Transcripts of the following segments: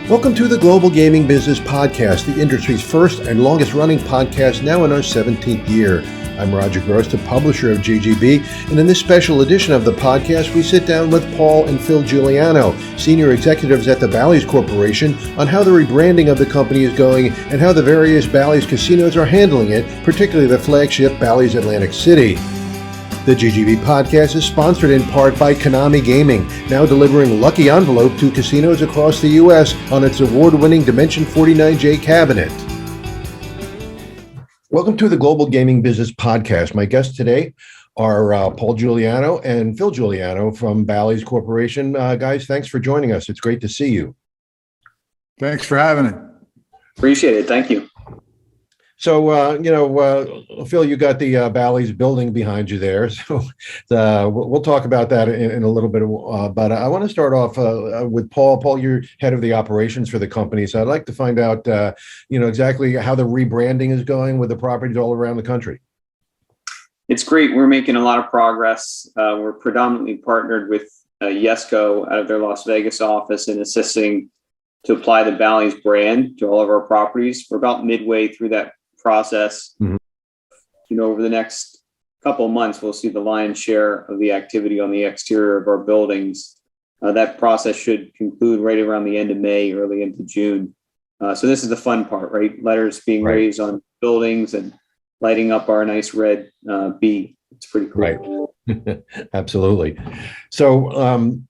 Welcome to the Global Gaming Business Podcast, the industry's first and longest running podcast, now in our 17th year. I'm Roger Gross, the publisher of GGB, and in this special edition of the podcast, we sit down with Paul and Phil Juliano, senior executives at the Bally's Corporation, on how the rebranding of the company is going and how the various Bally's casinos are handling it, particularly the flagship Bally's Atlantic City. The GGB podcast is sponsored in part by Konami Gaming, now delivering Lucky Envelope to casinos across the U.S. on its award-winning Dimension 49J cabinet. Welcome to the Global Gaming Business Podcast. My guests today are Paul Juliano and Phil Juliano from Bally's Corporation. Guys, thanks for joining us. It's great to see you. Thanks for having it. Appreciate it. Thank you. So, Phil, you got the Bally's building behind you there. So we'll talk about that in a little bit. But I want to start off with Paul. Paul, you're head of the operations for the company. So I'd like to find out, exactly how the rebranding is going with the properties all around the country. It's great. We're making a lot of progress. We're predominantly partnered with Yesco out of their Las Vegas office and assisting to apply the Bally's brand to all of our properties. We're about midway through that process. Mm-hmm. Over the next couple of months, we'll see the lion's share of the activity on the exterior of our buildings. That process should conclude right around the end of May, early into June. So this is the fun part, right? Letters being raised on buildings and lighting up our nice red B. It's pretty cool. Right. Absolutely. So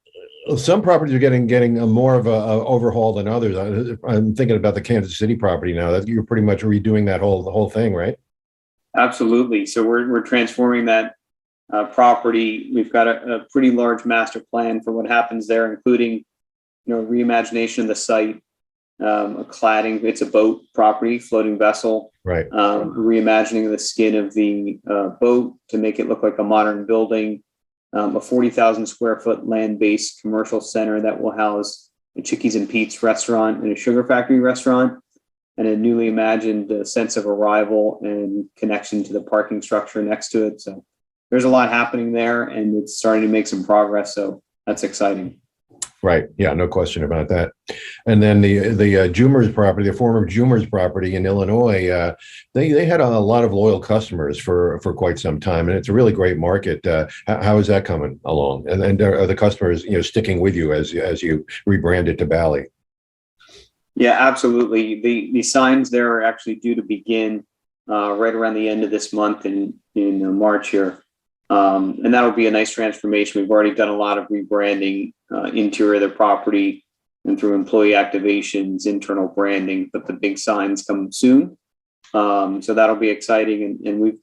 some properties are getting more of a overhaul than others. I'm thinking about the Kansas City property now. That you're pretty much redoing the whole thing, right? Absolutely. So we're transforming that property. We've got a pretty large master plan for what happens there, including reimagination of the site, a cladding. It's a boat property, floating vessel. Right. Reimagining the skin of the boat to make it look like a modern building. A 40,000 square foot land-based commercial center that will house a Chickies and Pete's restaurant and a Sugar Factory restaurant, and a newly imagined sense of arrival and connection to the parking structure next to it. So there's a lot happening there, and it's starting to make some progress. So that's exciting. Right. Yeah, no question about that. And then the Jumers property, the former Jumers property in Illinois, they had a lot of loyal customers for quite some time, and it's a really great market. How is that coming along? And are the customers sticking with you as you rebrand it to Bally? Yeah, absolutely. The signs there are actually due to begin right around the end of this month in March here. And that'll be a nice transformation. We've already done a lot of rebranding, interior of the property and through employee activations, internal branding, but the big signs come soon. So that'll be exciting. And we've,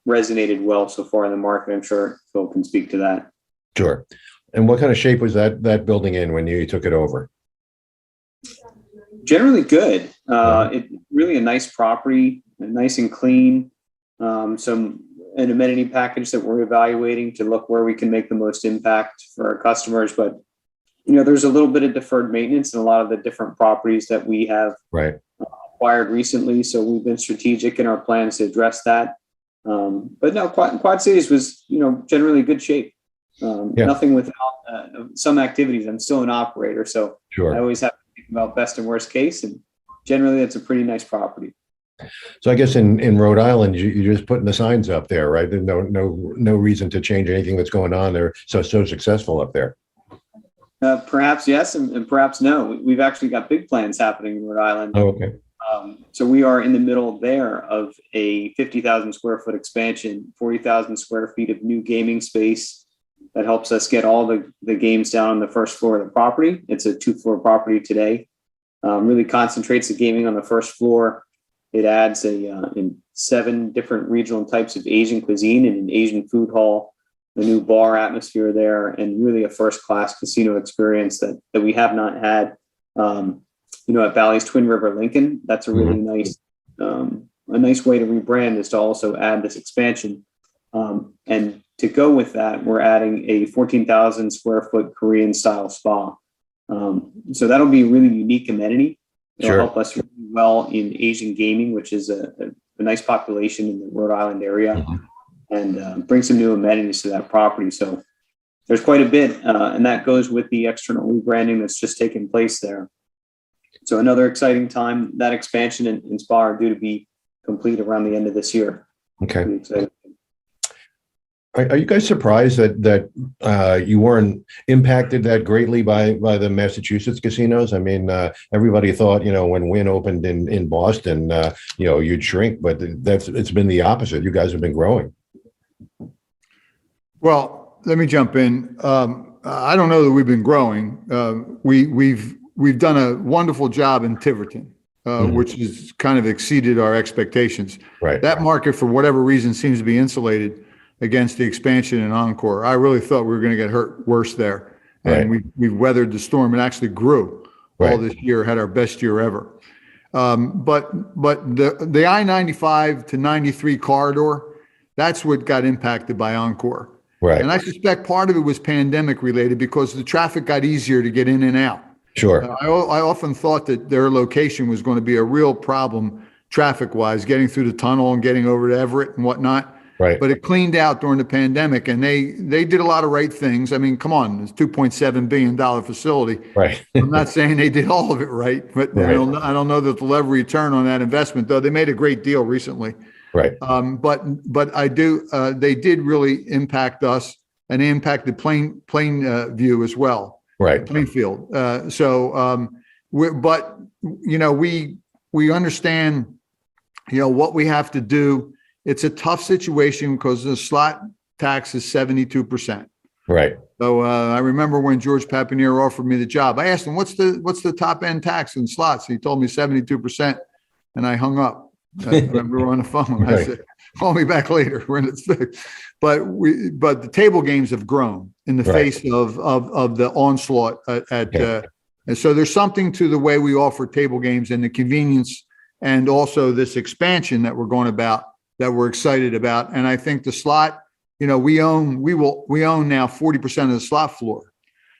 resonated well so far in the market. I'm sure Phil can speak to that. Sure. And what kind of shape was that building in when you took it over? Generally good. It's really a nice property, nice and clean. An amenity package that we're evaluating to look where we can make the most impact for our customers. But, there's a little bit of deferred maintenance in a lot of the different properties that we have acquired recently. So we've been strategic in our plans to address that. But no, Quad Cities was, generally good shape. Nothing without some activities. I'm still an operator, so sure. I always have to think about best and worst case. And generally, it's a pretty nice property. So I guess in Rhode Island, you're just putting the signs up there, right? There's no reason to change anything that's going on. They're so successful up there. Perhaps yes, and perhaps no. We've actually got big plans happening in Rhode Island. Oh, okay. So we are in the middle there of a 50,000 square foot expansion, 40,000 square feet of new gaming space that helps us get all the games down on the first floor of the property. It's a 2-floor property today. Really concentrates the gaming on the first floor. It adds in 7 different regional types of Asian cuisine and an Asian food hall, a new bar atmosphere there, and really a first-class casino experience that we have not had. At Bally's Twin River Lincoln, that's a really nice way to rebrand is to also add this expansion. And to go with that, we're adding a 14,000 square foot Korean style spa. So that'll be a really unique amenity. It'll help us really well in Asian gaming, which is a nice population in the Rhode Island area, and bring some new amenities to that property. So there's quite a bit, and that goes with the external rebranding that's just taken place there. So another exciting time. That expansion and spa are due to be complete around the end of this year. Okay. Pretty exciting. Are you guys surprised that you weren't impacted that greatly by the Massachusetts casinos? I mean, everybody thought, when Wynn opened in Boston, you'd shrink, but it's been the opposite. You guys have been growing. Well, let me jump in. I don't know that we've been growing. We've done a wonderful job in Tiverton, which has kind of exceeded our expectations. Right. That market, for whatever reason, seems to be insulated against the expansion in Encore. I really thought we were going to get hurt worse there. And we've weathered the storm and actually grew all this year, had our best year ever. But the I-95 to 93 corridor, that's what got impacted by Encore. Right. And I suspect part of it was pandemic related because the traffic got easier to get in and out. Sure. I often thought that their location was going to be a real problem traffic wise, getting through the tunnel and getting over to Everett and whatnot. Right. But it cleaned out during the pandemic, and they did a lot of right things. I mean, come on, it's $2.7 billion facility. Right. I'm not saying they did all of it right, but I don't know that the level return on that investment, though they made a great deal recently. Right. But I do. They did really impact us, and they impacted Plainview as well. Right. Plainfield. We understand, what we have to do. It's a tough situation because the slot tax is 72%. Right. So I remember when George Papanier offered me the job, I asked him, what's the top end tax in slots? He told me 72%, and I hung up. We were on the phone. Right. I said, call me back later. We're in the but the table games have grown in the face of the onslaught and so there's something to the way we offer table games and the convenience, and also this expansion that we're going about, that we're excited about. And I think the slot, we own now 40% of the slot floor.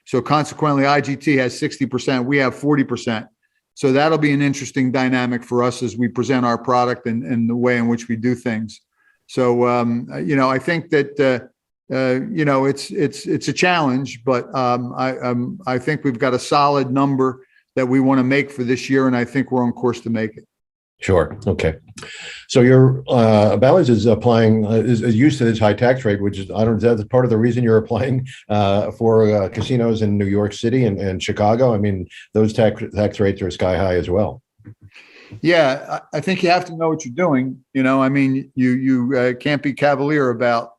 So consequently, IGT has 60%, we have 40%. So that'll be an interesting dynamic for us as we present our product and the way in which we do things. So, I think that, it's a challenge, but I think we've got a solid number that we want to make for this year, and I think we're on course to make it. Sure. Okay. So your Bally's is applying is used to this high tax rate, which is that's part of the reason you're applying for casinos in New York City and Chicago. I mean, those tax rates are sky high as well. Yeah, I think you have to know what you're doing. I mean, you can't be cavalier about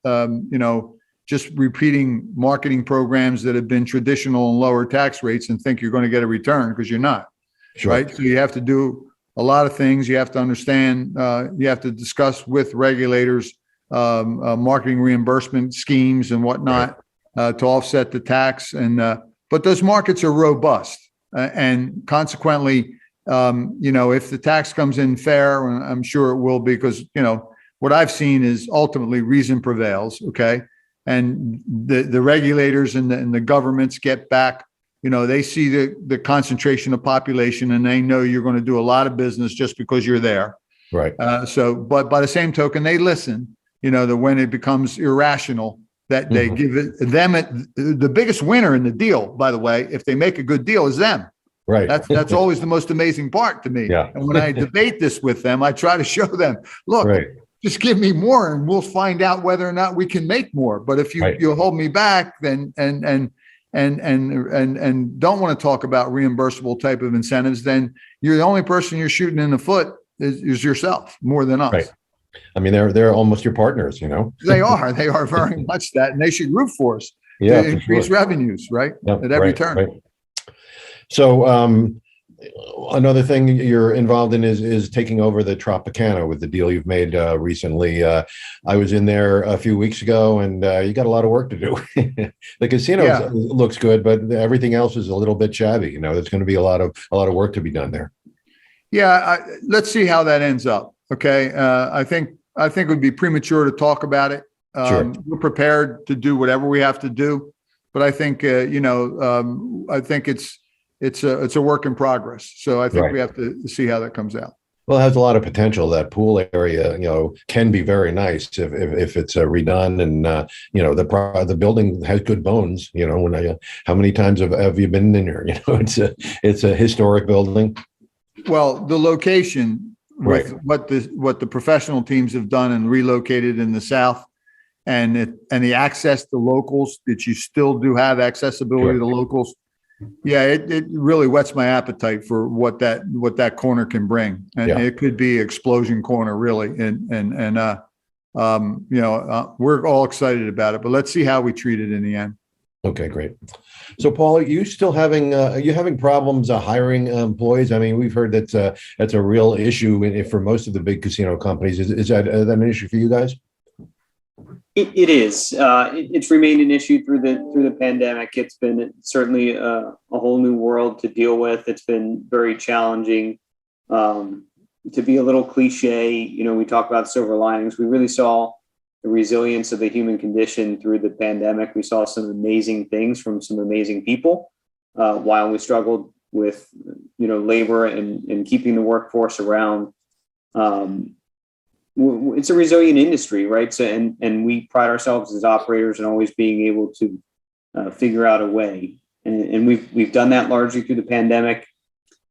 just repeating marketing programs that have been traditional and lower tax rates and think you're going to get a return, because you're not. Sure. Right. So you have to do a lot of things. You have to understand, you have to discuss with regulators, marketing reimbursement schemes and whatnot, to offset the tax. But those markets are robust. And consequently, if the tax comes in fair, and I'm sure it will be, because, what I've seen is ultimately reason prevails. Okay. And the regulators and the governments get back. They see the concentration of population, and they know you're going to do a lot of business just because you're there. Right. But by the same token, they listen, that when it becomes irrational, that they give the biggest winner in the deal, by the way, if they make a good deal, is them. Right. That's always the most amazing part to me. Yeah. And when I debate this with them, I try to show them, look, just give me more and we'll find out whether or not we can make more. But if you hold me back, then and don't want to talk about reimbursable type of incentives, then you're the only person you're shooting in the foot is yourself more than us. Right. I mean, they're almost your partners, They are very much that, and they should root for us to increase revenues, right? At every turn. Right. So another thing you're involved in is taking over the Tropicana with the deal you've made recently. I was in there a few weeks ago, and you got a lot of work to do. The casino looks good, but everything else is a little bit shabby. There's going to be a lot of work to be done there. Yeah, let's see how that ends up. Okay, I think it would be premature to talk about it. Sure. We're prepared to do whatever we have to do, but I think I think it's a work in progress. So I think we have to see how that comes out. Well, it has a lot of potential. That pool area, can be very nice if it's redone, and the building has good bones. How many times have you been in there? It's a historic building. Well, the location with Right. what the professional teams have done and relocated in the South, and the access to locals, that you still do have accessibility to locals. Yeah, it really whets my appetite for what that corner can bring, and it could be explosion corner really, we're all excited about it, but let's see how we treat it in the end. Okay, great. So, Paul, are you having problems hiring employees? I mean, we've heard that's a real issue for most of the big casino companies. Is that an issue for you guys? It is. It's remained an issue through the pandemic. It's been certainly a whole new world to deal with. It's been very challenging. To be a little cliche, we talk about silver linings. We really saw the resilience of the human condition through the pandemic. We saw some amazing things from some amazing people, while we struggled with, labor and keeping the workforce around. It's a resilient industry, right? So, and we pride ourselves as operators in always being able to figure out a way. And we've done that largely through the pandemic.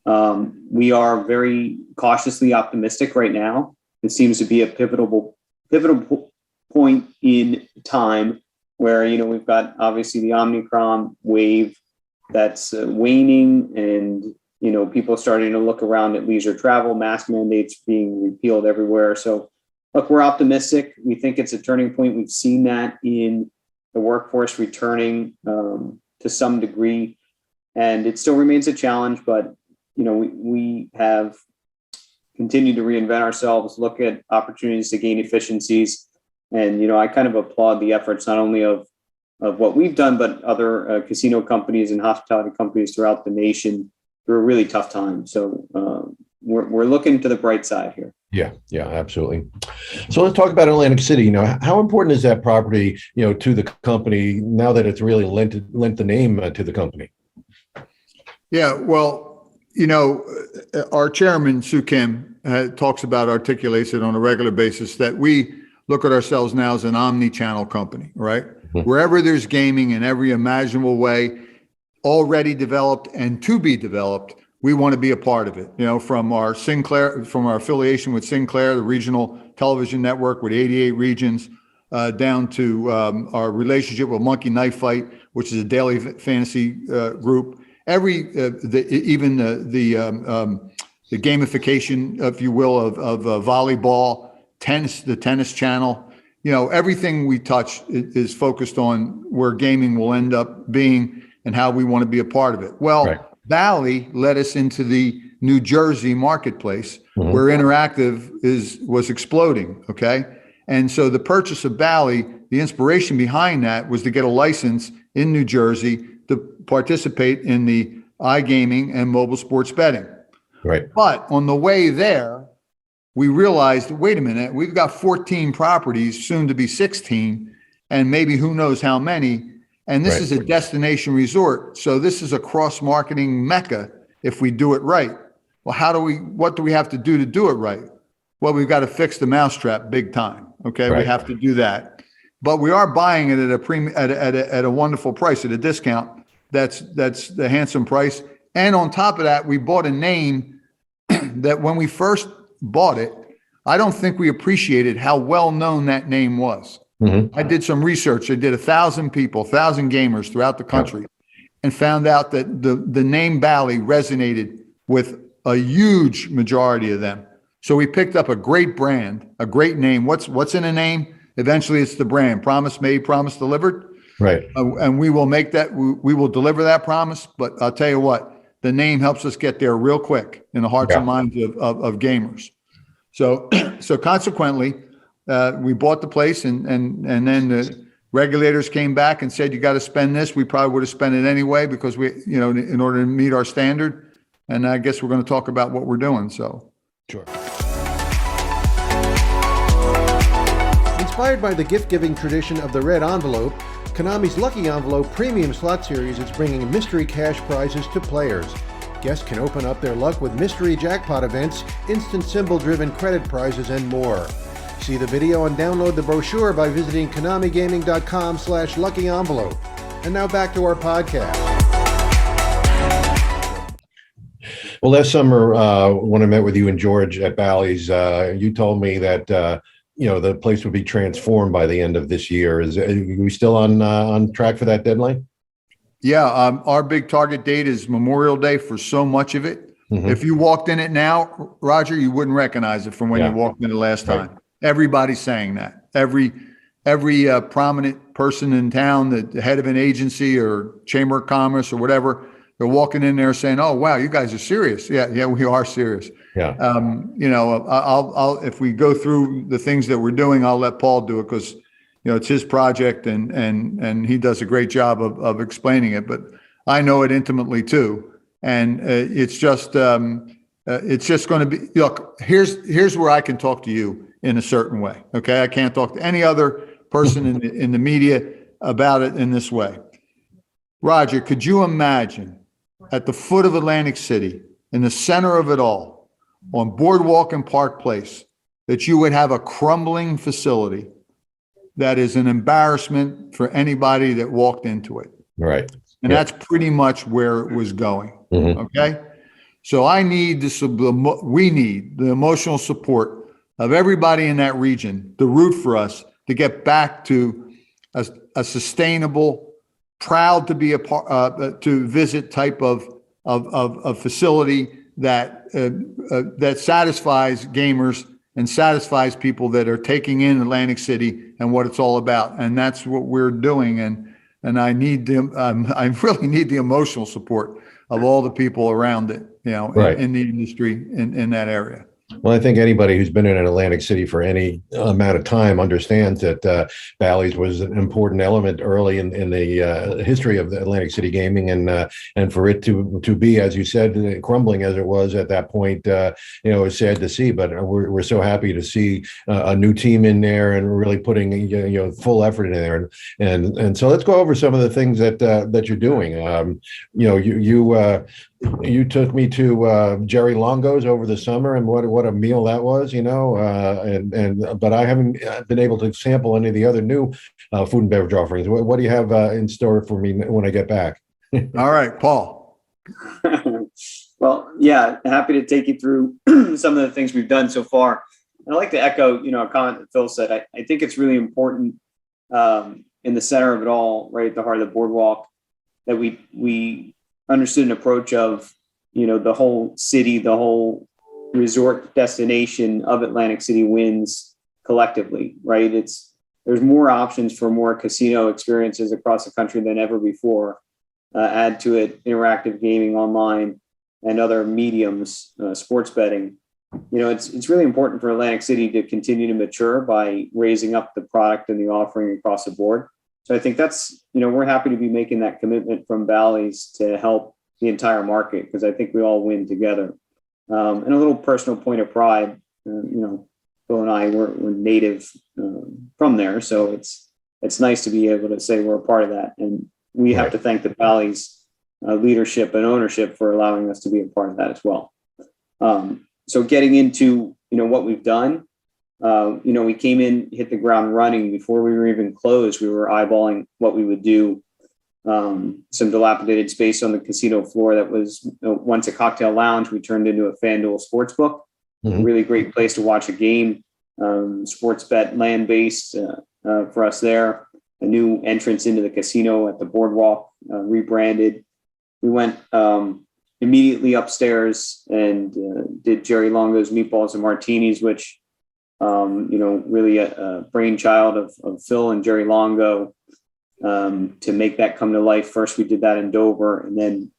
We are very cautiously optimistic right now. It seems to be a pivotal point in time where, we've got obviously the Omicron wave that's waning, and, people starting to look around at leisure travel, mask mandates being repealed everywhere. So look, we're optimistic. We think it's a turning point. We've seen that in the workforce returning to some degree, and it still remains a challenge, but we have continued to reinvent ourselves, look at opportunities to gain efficiencies. And, I kind of applaud the efforts, not only of what we've done, but other casino companies and hospitality companies throughout the nation through a really tough time. So we're looking to the bright side here. Yeah, absolutely. So let's talk about Atlantic City. How important is that property, to the company now that it's really lent the name to the company? Yeah, well, our chairman, Sue Kim, articulates it on a regular basis that we look at ourselves now as an omni-channel company, right? Mm-hmm. Wherever there's gaming in every imaginable way, already developed and to be developed, we want to be a part of it. From our affiliation with Sinclair, the regional television network with 88 regions, down to our relationship with Monkey Knife Fight, which is a daily fantasy group. The gamification, if you will, of volleyball, tennis, the tennis channel, everything we touch is focused on where gaming will end up being and how we want to be a part of it. Well, right. Bally led us into the New Jersey marketplace, mm-hmm. where interactive was exploding. Okay. And so the purchase of Bally, the inspiration behind that was to get a license in New Jersey to participate in the iGaming and mobile sports betting. Right. But on the way there, we realized, wait a minute, we've got 14 properties, soon to be 16, and maybe who knows how many. And this is a destination resort. So this is a cross-marketing mecca if we do it right. Well, what do we have to do it right? Well, we've got to fix the mousetrap big time. Okay. Right. We have to do that. But we are buying it at a wonderful price, at a discount. That's the handsome price. And on top of that, we bought a name that when we first bought it, I don't think we appreciated how well known that name was. Mm-hmm. I did some research. I did 1,000 gamers throughout the country, and found out that the name Bally resonated with a huge majority of them. So we picked up a great brand, a great name. What's in a name? Eventually it's the brand. Promise made, promise delivered. Right. And we will make that, we will deliver that promise. But I'll tell you what, the name helps us get there real quick in the hearts and minds of gamers. So consequently, we bought the place, and then the regulators came back and said, you got to spend this. We probably would have spent it anyway because in order to meet our standard. And I guess we're going to talk about what we're doing. So. Sure. Inspired by the gift-giving tradition of the red envelope, Konami's Lucky Envelope Premium Slot Series is bringing mystery cash prizes to players. Guests can open up their luck with mystery jackpot events, instant symbol-driven credit prizes, and more. See the video and download the brochure by visiting KonamiGaming.com/luckyenvelope. And now back to our podcast. Well, last summer, when I met with you and George at Bally's, you told me that the place would be transformed by the end of this year. Are we still on track for that deadline? Yeah, our big target date is Memorial Day for so much of it. Mm-hmm. If you walked in it now, Roger, you wouldn't recognize it from when you walked in the last time. Right. Everybody's saying that. Every prominent person in town, the head of an agency or chamber of commerce or whatever, they're walking in there saying, "Oh, wow, you guys are serious." Yeah, we are serious. Yeah. I'll if we go through the things that we're doing, I'll let Paul do it because it's his project and he does a great job of explaining it. But I know it intimately too, and it's just going to be. Look, here's where I can talk to you in a certain way. Okay, I can't talk to any other person in the media about it in this way. Roger, could you imagine at the foot of Atlantic City, in the center of it all, on Boardwalk and Park Place, that you would have a crumbling facility that is an embarrassment for anybody that walked into it? Right. And that's pretty much where it was going. Mm-hmm. Okay. So we need the emotional support of everybody in that region to root for us to get back to a sustainable, proud to be a part, to visit type of facility that satisfies gamers and satisfies people that are taking in Atlantic City and what it's all about. And that's what we're doing. And I need I really need the emotional support of all the people around it, right. in the industry in that area. Well, I think anybody who's been in Atlantic City for any amount of time understands that Bally's was an important element early in the history of the Atlantic City gaming, and for it to be, as you said, crumbling as it was at that point, it's sad to see. But we're so happy to see a new team in there and really putting full effort in there. And so let's go over some of the things that you're doing. You took me to Jerry Longo's over the summer, and what a meal that was, but I haven't been able to sample any of the other new food and beverage offerings. What do you have in store for me when I get back? All right, Paul. Well, yeah, happy to take you through some of the things we've done so far. And I'd like to echo, a comment that Phil said. I think it's really important in the center of it all, right at the heart of the boardwalk, that we understood an approach of, the whole city, the whole resort destination of Atlantic City wins collectively, right? There's more options for more casino experiences across the country than ever before. Add to it interactive gaming online and other mediums, sports betting. It's really important for Atlantic City to continue to mature by raising up the product and the offering across the board. So I think that's, we're happy to be making that commitment from Bally's to help the entire market, because I think we all win together. And a little personal point of pride, Phil and I were native from there. So it's nice to be able to say we're a part of that. And we have to thank the Bally's leadership and ownership for allowing us to be a part of that as well. So getting into, what we've done, we came in, hit the ground running before we were even closed. We were eyeballing what we would do. Some dilapidated space on the casino floor that was once a cocktail lounge. We turned into a FanDuel sportsbook. Mm-hmm. A really great place to watch a game. Sports bet land-based for us there. A new entrance into the casino at the boardwalk, rebranded. We went immediately upstairs and did Jerry Longo's Meatballs and Martinis, which really a brainchild of Phil and Jerry Longo to make that come to life. First, we did that in Dover, and then,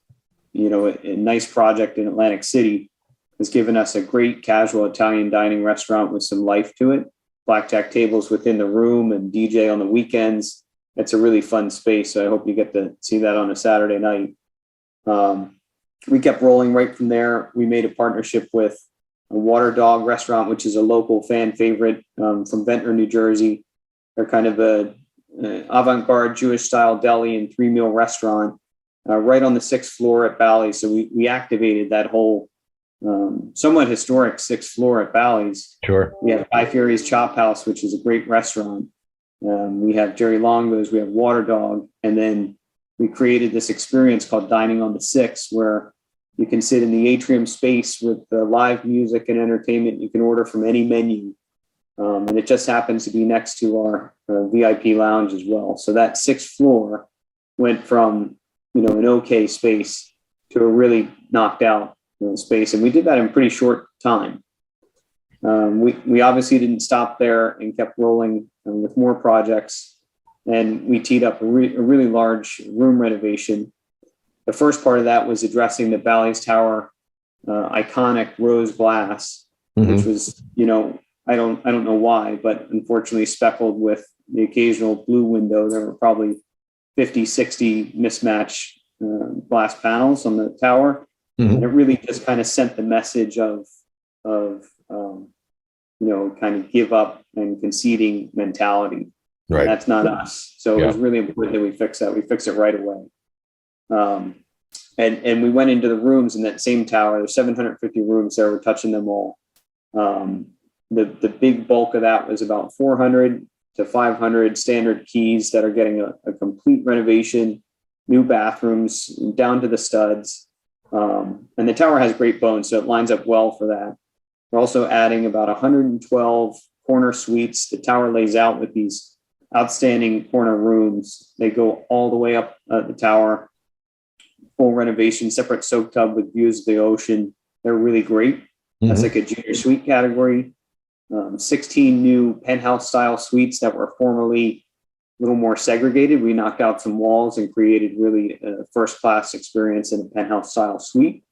a nice project in Atlantic City has given us a great casual Italian dining restaurant with some life to it. Blackjack tables within the room and DJ on the weekends. It's a really fun space. So I hope you get to see that on a Saturday night. We kept rolling right from there. We made a partnership with a Water Dog restaurant, which is a local fan favorite from Ventnor, New Jersey. They're kind of a avant-garde Jewish style deli and 3-meal restaurant right on the 6th floor at Bally. So we activated that whole somewhat historic 6th floor at Bally's. Sure. We have Guy Fieri's Chop House, which is a great restaurant. We have Jerry Longo's, we have Water Dog, and then we created this experience called Dining on the 6th, where You can sit in the atrium space with live music and entertainment. You can order from any menu. And it just happens to be next to our VIP lounge as well. So that sixth floor went from, an okay space to a really knocked out space. And we did that in a pretty short time. We obviously didn't stop there and kept rolling with more projects. And we teed up a really large room renovation. The first part of that was addressing the Bally's Tower iconic rose glass, which was, I don't know why, but unfortunately speckled with the occasional blue window. There were probably 50, 60 mismatch glass panels on the tower. And it really just kind of sent the message of kind of give up and conceding mentality. Right. And that's not us. So it was really important that we fix that. We fix it right away. And we went into the rooms in that same tower. There's 750 rooms there. We're touching them all. The big bulk of that was about 400 to 500 standard keys that are getting a complete renovation, new bathrooms down to the studs. And the tower has great bones, so it lines up well for that. We're also adding about 112 corner suites. The tower lays out with these outstanding corner rooms. They go all the way up the tower. Full renovation, separate soak tub with views of the ocean. They're really great. That's like a junior suite category. 16 new penthouse style suites that were formerly a little more segregated. We knocked out some walls and created really a first class experience in a penthouse style suite.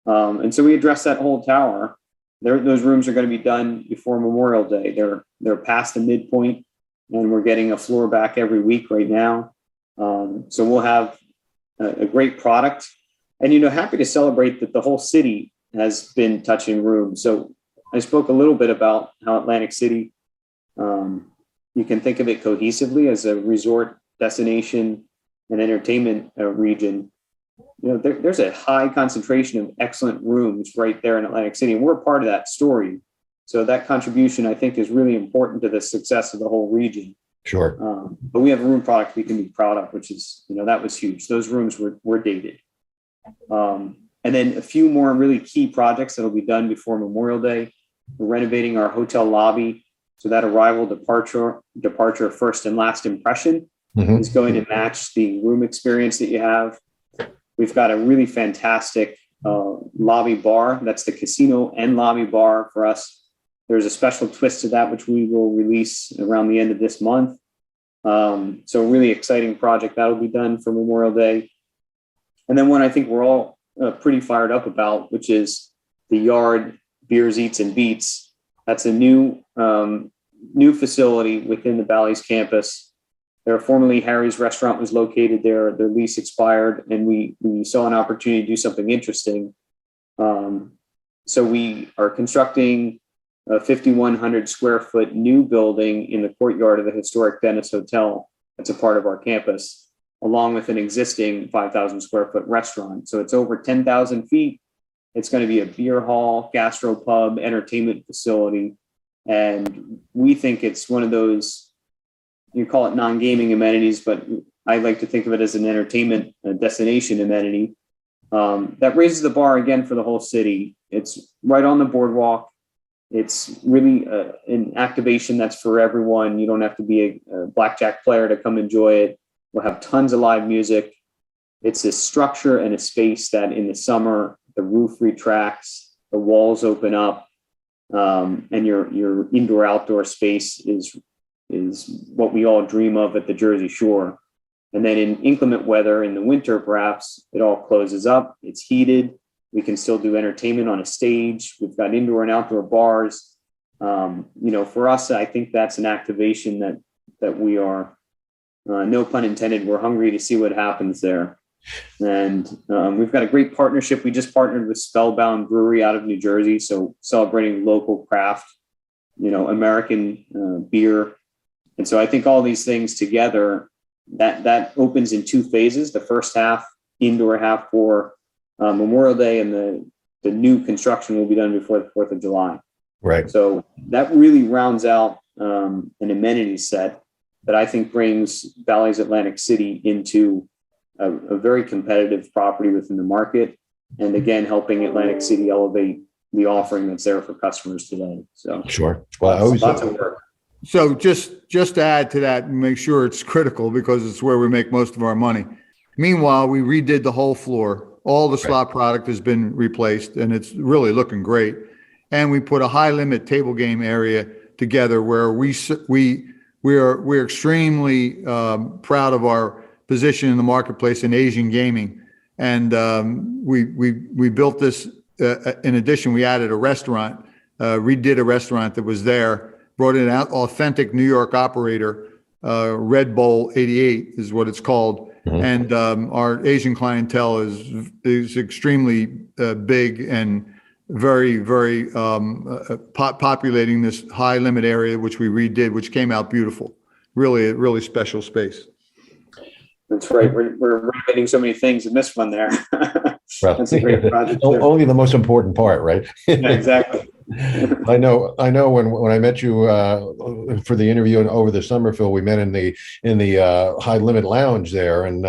And so we addressed that whole tower. Those rooms are going to be done before Memorial Day. They're past the midpoint, and we're getting a floor back every week right now. So we'll have a great product, and happy to celebrate that the whole city has been touching rooms. So I spoke a little bit about how Atlantic City, you can think of it cohesively as a resort destination and entertainment region. There's a high concentration of excellent rooms right there in Atlantic City, and we're a part of that story. So that contribution, I think, is really important to the success of the whole region. Sure. But we have a room product we can be proud of, which is, that was huge. Those rooms were dated. And then a few more really key projects that'll be done before Memorial Day. We're renovating our hotel lobby. So that arrival, departure, first and last impression is going to match the room experience that you have. We've got a really fantastic lobby bar. That's the casino and lobby bar for us. There's a special twist to that, which we will release around the end of this month. So a really exciting project that'll be done for Memorial Day. And then one I think we're all pretty fired up about, which is the Yard Beers, Eats, and Beats. That's a new facility within the Bally's campus. There, formerly Harry's Restaurant was located there. Their lease expired, and we saw an opportunity to do something interesting. So we are constructing a 5,100 square foot new building in the courtyard of the historic Dennis Hotel. That's a part of our campus, along with an existing 5,000 square foot restaurant. So it's over 10,000 feet. It's going to be a beer hall, gastropub, entertainment facility. And we think it's one of those, you call it non-gaming amenities, but I like to think of it as an entertainment destination amenity that raises the bar again for the whole city. It's right on the boardwalk. It's really an activation that's for everyone. You don't have to be a blackjack player to come enjoy it. We'll have tons of live music. It's a structure and a space that in the summer, the roof retracts, the walls open up, and your indoor-outdoor space is what we all dream of at the Jersey Shore. And then in inclement weather, in the winter, perhaps, it all closes up. It's heated. We can still do entertainment on a stage. We've got indoor and outdoor bars. For us, I think that's an activation that we are, no pun intended, we're hungry to see what happens there. And we've got a great partnership. We just partnered with Spellbound Brewery out of New Jersey. So celebrating local craft, American beer. And so I think all these things together, that opens in two phases. The first half, indoor half for Memorial Day, and the new construction will be done before the 4th of July. Right. So that really rounds out an amenity set that I think brings Bally's Atlantic City into a very competitive property within the market. and again, helping Atlantic City elevate the offering that's there for customers today. So Sure. Well, lots of work. So just to add to that and make sure it's critical because it's where we make most of our money. Meanwhile, we redid the whole floor. All the slot product has been replaced and it's really looking great. And we put a high limit table game area together where we're extremely proud of our position in the marketplace in Asian gaming. And we built this. In addition, we added a restaurant, redid a restaurant that was there, brought in an authentic New York operator. Red Bowl 88 is what it's called. And our Asian clientele is extremely big and very, very populating this high limit area, which we redid, which came out beautiful. Really, a really special space. That's right. We're renovating so many things in this one there. Well, that's a great project. Only the most important part, right? Yeah, exactly. I know. When I met you for the interview over the summer, Phil, we met in the high limit lounge there, and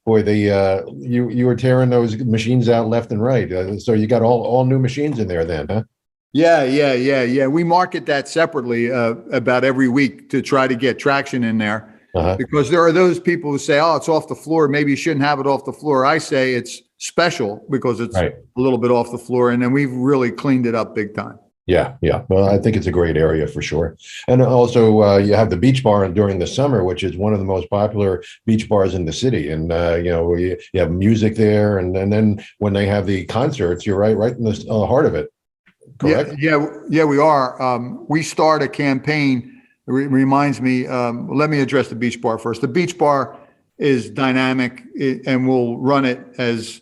boy, you were tearing those machines out left and right. So you got all new machines in there then, huh? Yeah. We market that separately about every week to try to get traction in there. Because there are those people who say, oh, it's off the floor. Maybe you shouldn't have it off the floor. I say it's special because it's a little bit off the floor. And then we've really cleaned it up big time. Yeah. Well, I think it's a great area for sure. And also you have the beach bar during the summer, which is one of the most popular beach bars in the city. And, you have music there. And then when they have the concerts, you're right in the heart of it. Correct? Yeah, we are. We start a campaign. Reminds me, let me address the beach bar first. The beach bar is dynamic and we'll run it as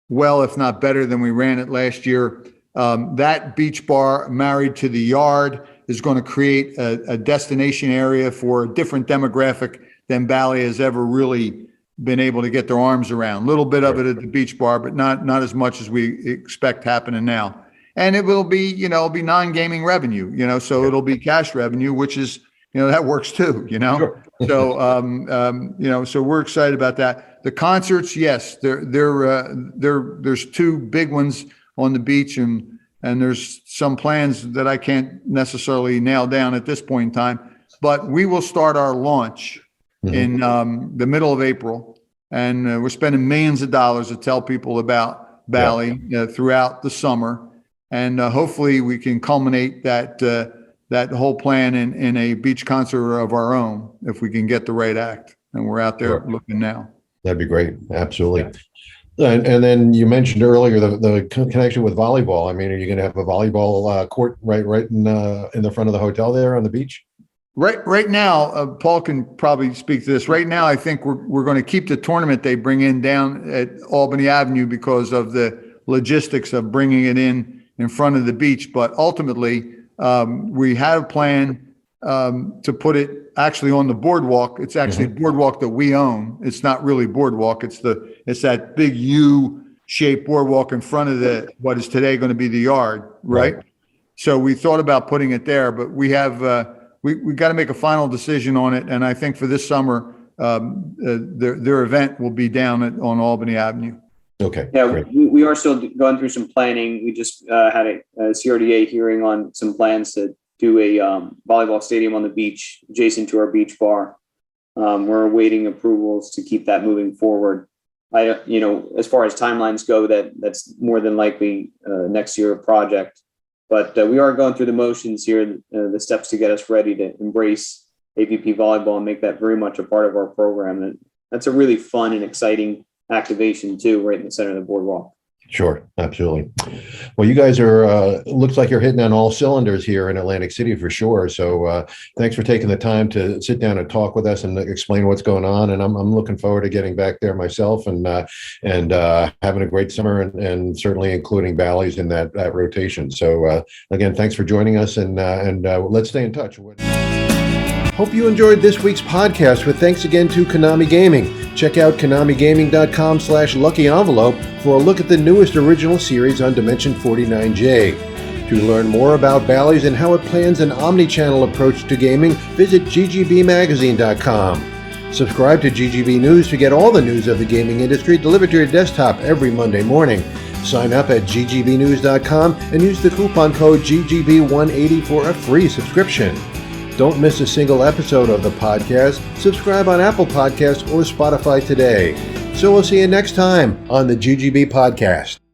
well, if not better than we ran it last year. That beach bar married to the yard is going to create a destination area for a different demographic than Bally has ever really been able to get their arms around. A little bit of it at the beach bar, but not as much as we expect happening now. And it will be, it'll be non-gaming revenue, so it'll be cash revenue, which is, that works too, Sure. So, so we're excited about that. The concerts, yes, there's two big ones on the beach and there's some plans that I can't necessarily nail down at this point in time, but we will start our launch in the middle of April. And we're spending millions of dollars to tell people about Bally throughout the summer. And hopefully we can culminate that whole plan in a beach concert of our own, if we can get the right act. And we're out there looking now. That'd be great. Absolutely. Yeah. And then you mentioned earlier the connection with volleyball. I mean, are you going to have a volleyball court right in the front of the hotel there on the beach? Right now, Paul can probably speak to this. Right now, I think we're going to keep the tournament they bring in down at Albany Avenue because of the logistics of bringing it in front of the beach. But ultimately, we had a plan to put it actually on the boardwalk. It's actually a boardwalk that we own. It's not really boardwalk. It's that big U-shaped boardwalk in front of what is today going to be the yard, right? So we thought about putting it there, but we have we got to make a final decision on it. And I think for this summer, their event will be down on Albany Avenue. Okay. Yeah, we are still going through some planning. We just had a CRDA hearing on some plans to do a volleyball stadium on the beach adjacent to our beach bar. We're awaiting approvals to keep that moving forward. As far as timelines go, that's more than likely next year project. But we are going through the motions here, the steps to get us ready to embrace AVP volleyball and make that very much a part of our program. And that's a really fun and exciting activation too, right in the center of the boardwalk. Sure, absolutely. Well, you guys are looks like you're hitting on all cylinders here in Atlantic City for sure. So thanks for taking the time to sit down and talk with us and explain what's going on. And I'm looking forward to getting back there myself and having a great summer and certainly including Bally's in that rotation. So again, thanks for joining us and let's stay in touch. Hope you enjoyed this week's podcast with thanks again to Konami Gaming. Check out KonamiGaming.com/Lucky Envelope for a look at the newest original series on Dimension 49J. To learn more about Bally's and how it plans an omni-channel approach to gaming, visit GGBmagazine.com. Subscribe to GGB News to get all the news of the gaming industry delivered to your desktop every Monday morning. Sign up at ggbnews.com and use the coupon code GGB180 for a free subscription. Don't miss a single episode of the podcast. Subscribe on Apple Podcasts or Spotify today. So we'll see you next time on the GGB Podcast.